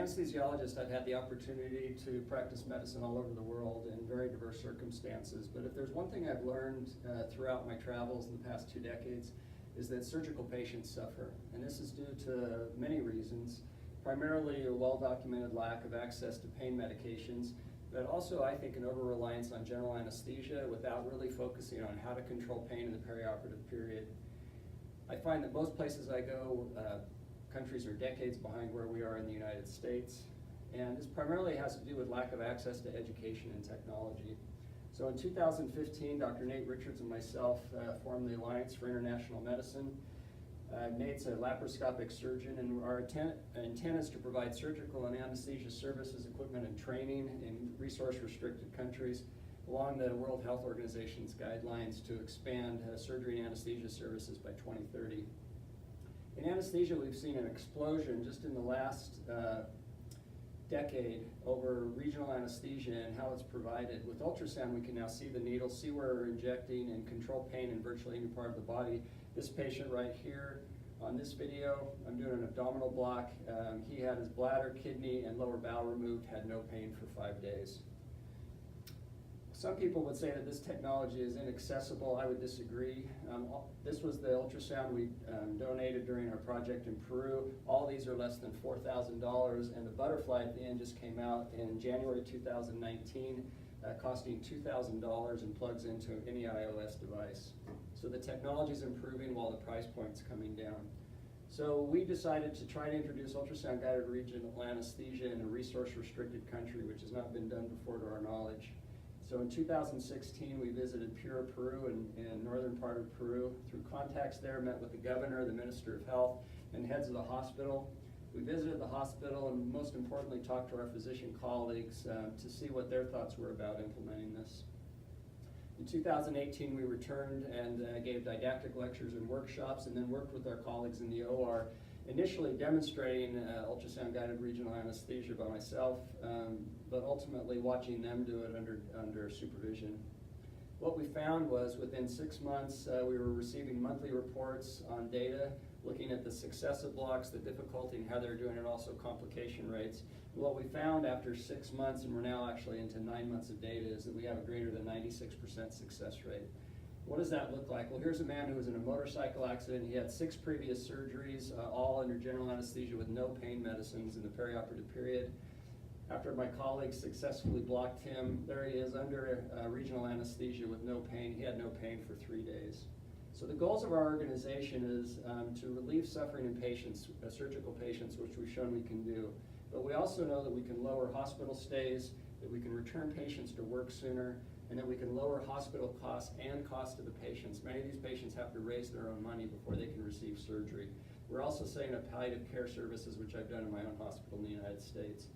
anesthesiologist, I've had the opportunity to practice medicine all over the world in very diverse circumstances. But if there's one thing I've learned throughout my travels in the past 2 decades, is that surgical patients suffer. And this is due to many reasons, primarily a well-documented lack of access to pain medications, but also I think an over-reliance on general anesthesia without really focusing on how to control pain in the perioperative period. I find that most places I go, countries are decades behind where we are in the United States, and this primarily has to do with lack of access to education and technology. So in 2015, Dr. Nate Richards and myself formed the Alliance for International Medicine. Nate's a laparoscopic surgeon, and our intent is to provide surgical and anesthesia services, equipment, and training in resource-restricted countries along the World Health Organization's guidelines to expand surgery and anesthesia services by 2030. In anesthesia, we've seen an explosion just in the last decade over regional anesthesia and how it's provided. With ultrasound, we can now see the needle, see where we're injecting, and control pain in virtually any part of the body. This patient right here on this video, I'm doing an abdominal block. He had his bladder, kidney, and lower bowel removed, had no pain for 5 days. Some people would say that this technology is inaccessible. I would disagree. This was the ultrasound we donated during our project in Peru. All these are less than $4,000, and the butterfly at the end just came out in January 2019, costing $2,000 and plugs into any iOS device. So the technology is improving while the price point's coming down. So we decided to try to introduce ultrasound-guided regional anesthesia in a resource-restricted country, which has not been done before to our knowledge. So in 2016, we visited Piura, Peru, in northern part of Peru. Through contacts there, met with the governor, the minister of health, and heads of the hospital. We visited the hospital and most importantly talked to our physician colleagues to see what their thoughts were about implementing this. In 2018, we returned and gave didactic lectures and workshops, and then worked with our colleagues in the OR, initially demonstrating ultrasound-guided regional anesthesia by myself, but ultimately watching them do it under supervision. What we found was within 6 months, we were receiving monthly reports on data, looking at the success of blocks, the difficulty and how they're doing, and also complication rates. What we found after 6 months, and we're now actually into 9 months of data, is that we have a greater than 96% success rate. What does that look like? Well, here's a man who was in a motorcycle accident. He had 6 previous surgeries, all under general anesthesia with no pain medicines in the perioperative period. After my colleagues successfully blocked him, there he is under regional anesthesia with no pain. He had no pain for 3 days. So the goals of our organization is to relieve suffering in patients, surgical patients, which we've shown we can do. But we also know that we can lower hospital stays, that we can return patients to work sooner, and that we can lower hospital costs and cost to the patients. Many of these patients have to raise their own money before they can receive surgery. We're also setting up palliative care services, which I've done in my own hospital in the United States.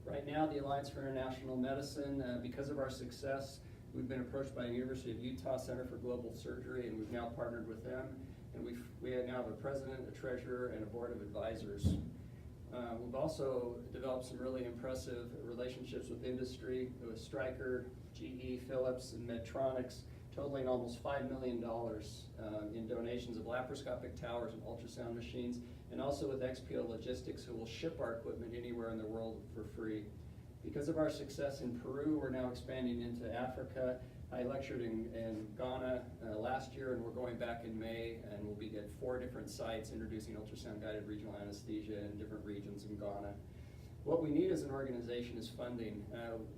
Right now, the Alliance for International Medicine, because of our success, we've been approached by the University of Utah Center for Global Surgery, and we've now partnered with them. And we now have a president, a treasurer, and a board of advisors. We've also developed some really impressive relationships with industry, with Stryker, GE, Philips, and Medtronics, totaling almost $5 million in donations of laparoscopic towers and ultrasound machines, and also with XPO Logistics, who will ship our equipment anywhere in the world for free. Because of our success in Peru, we're now expanding into Africa. I lectured in Ghana last year, and we're going back in May, and we'll be at 4 different sites introducing ultrasound-guided regional anesthesia in different regions in Ghana. What we need as an organization is funding.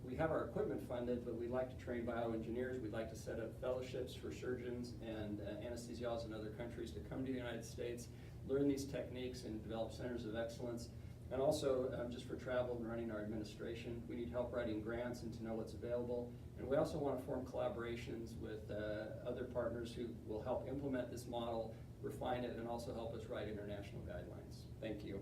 We have our equipment funded, but we'd like to train bioengineers. We'd like to set up fellowships for surgeons and anesthesiologists in other countries to come to the United States, learn these techniques, and develop centers of excellence. And also, just for travel and running our administration, we need help writing grants and to know what's available. And we also want to form collaborations with other partners who will help implement this model, refine it, and also help us write international guidelines. Thank you.